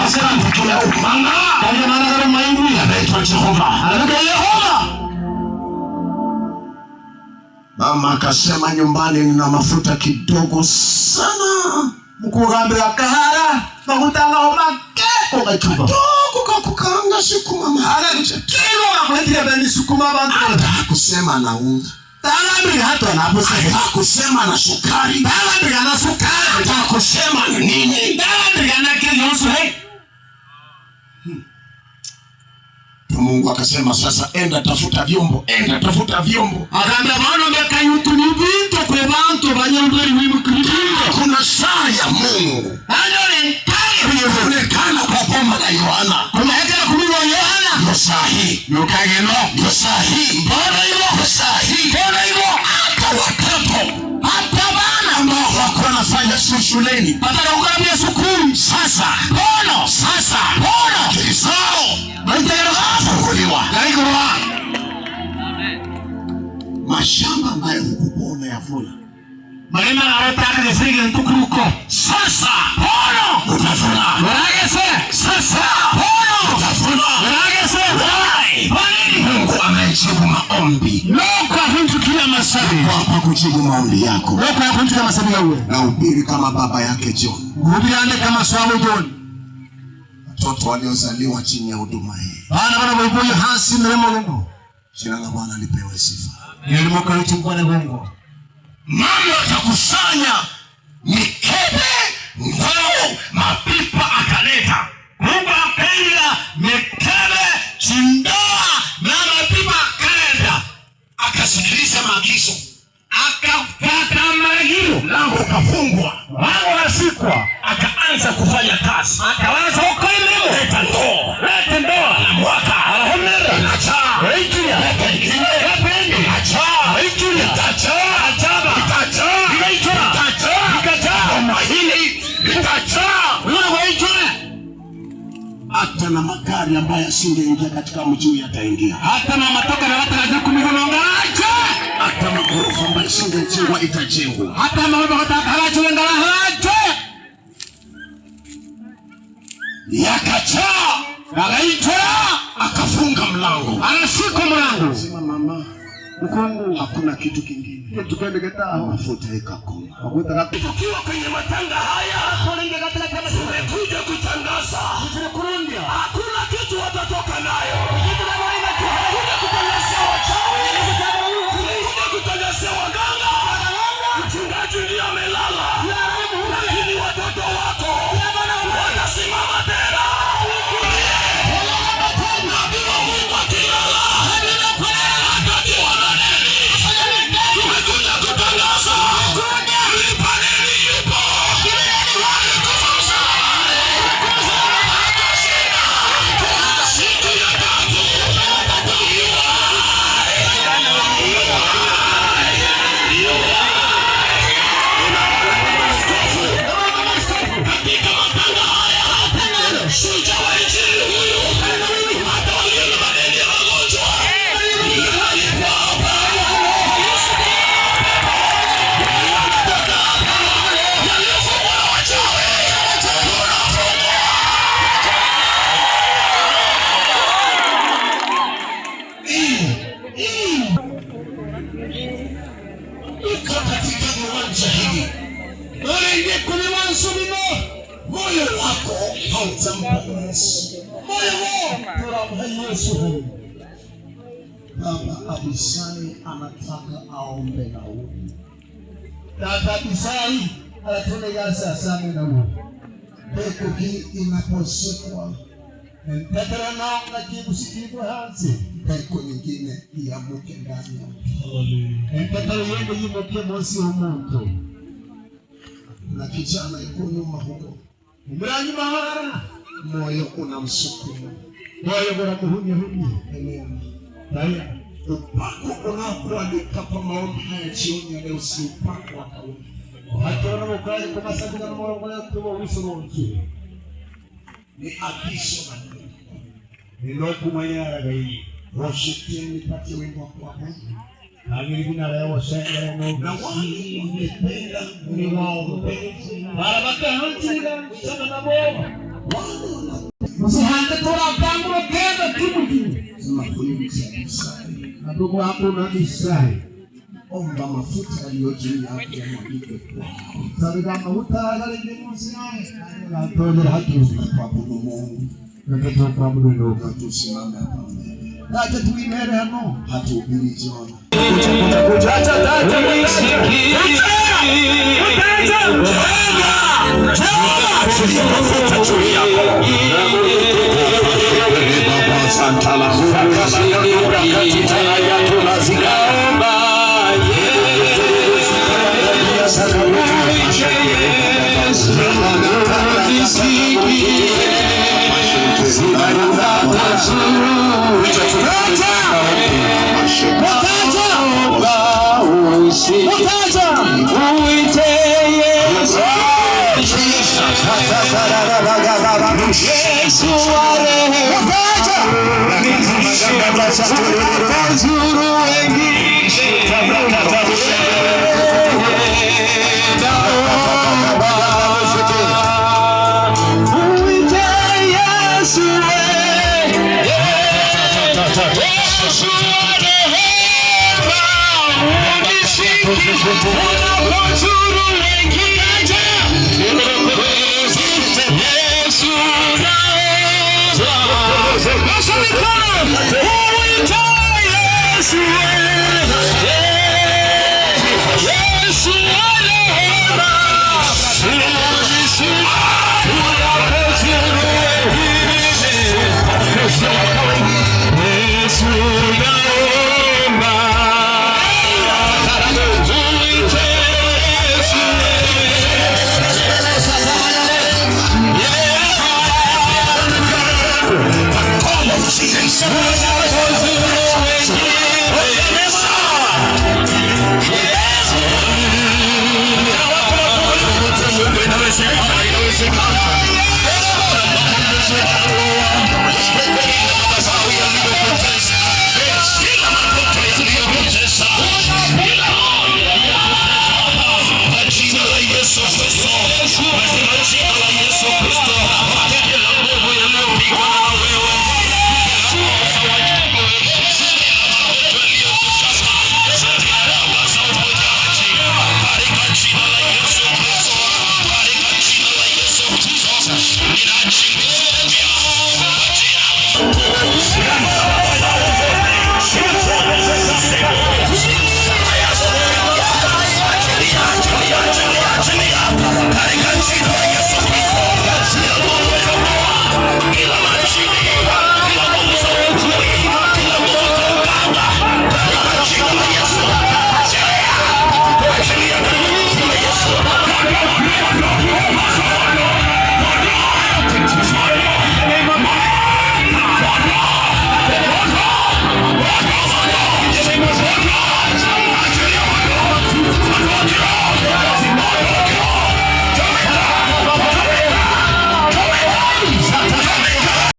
akasema mtokea mama. Kaja maana kama maingi anaitwa Jehova. Anaitwa Yehova. Mama akasema nyumbani nina mafuta kidogo sana. Mkugambira kahara bakutanga omakeko gachuba. Toku kukaanga sukuma mahara kilo akwendile bani sukuma bantu. Kusema na unga. Tangambira hata anaposema kusema na sukari. Tangambira na sukari. Kusema na nini? Tangambira na kiyosu he. Mungu akasema sasa enda tafuta vyombo, enda tafuta vyombo. Akaambia maana miaka yutu ni vitu kwa bantu banyambari wimukirito. Kuna saa ya Mungu. Anaonekana kwa pomba la Yohana. Kuna hekala kumiwa Yohana. Yo sahi. Yo kageno. Yo sahi. Bora hilo. Yo sahi. Bora hilo. Hata watoto. Hata bana ambao wako wanafanya shuleni. Pataka ukambia sukuru. Sasa. Bono. Sasa. Bono. Kirisao. Kuliwa. Mashamba ambayo hukupona yavuna. Malema na rotaka nisige ntukuruko. Sasa hono utavuna. Uragese. Sasa hono utavuna. Uragese. Mungu anajibu maombi. Loko akunchukia masabi. Kwa kujibu maombi yako. Loko akunchukia masabi yawe. Na ubiri kama baba yake John. Ubiri ande kama sawa John. Watoto waliozaliwa chini ya huduma hii. Bana walipokuja hasi na Mungu. Jina la Bwana lipewe sifa. Nilimo kalichukua na Mungu. Mama atakusanya mikebe, ndoo, mapipa akaleta. Mungu akaenda mikebe, chindoa na mapipa akaleta. Akasikiliza maagizo. Akapata maagizo. Lango kafungwa. Lango lasikwa. Akaanza kufanya kazi. Akaanza kukailemo. Leta ndoo. Leta ndoo. Na mwaka. Alhamdulillah. Acha. Weikia. Leta ingine. Lependi. Acha. Weikia. Acha. Achaba. Acha. Weikia. Acha. Acha. Mahili. Acha. Weikia. Hata na magari ambayo asingeingia katika mji yataingia. Hata na matoka na watu lazima kumigolonga. Acha. Hata magorofa ambayo asingejengwa itajengwa. Hata mambo watakacho ngala hacho. Yakacha. Akaitwa akafunga mlango. Anashika mlango. Sema mama, Mungu hakuna kitu kingine. Tukende geta mafuta ikakoma. Mafuta kapita kiwa kwenye matanga haya. Kolenge katala kama tumekuja kutangaza. Tunakurudia. Hakuna kitu watatoka nayo. Kitu na maana tunakuja kutangaza wachawi. Tunakuja kutangaza waganga. Mchungaji ndiye amelala. Lakini watoto wako wanasimama tena. Moyo wako hautampa Yesu. Moyo wako Yesu. Baba Abisai anataka aombe na wewe. Dada Abisai anataka sasa na wewe. Peko hii inaposekwa. Nataka naona jibu sikivu hanze. Peko nyingine iamuke ndani ya mtu. Nataka yeye yimoke mosi wa Mungu. Na kijana yuko nyuma huko. Mranyi mahara. Moyo unamsukuma. Moyo unamuhunya. Amen. Haya. Upako unapoalika kwa maombi haya jioni ya leo si upako wa kawaida. Hata unapokali kwa masaji na moyo wako kwa uso wako. Ni agizo la Mungu. Ndio kumanyara gai. Worship nipate wimbo wa Mungu. Amina leo sasa na wali ungependa ni wao. Barabaka hanti na sana na Mungu. Na ndugu hapo na nisai. Omba mafuta yaliyo juu yake yamwagike kwako. Sababu mafuta yaliyosimama na tole hatu kwa Mungu. Na kwa Mungu ndio katusimama hapa. Hata tuimere hano hatuhubiri jioni. Hata tatu nisikie. Mafuta juu yako. Baba Santa la Yesu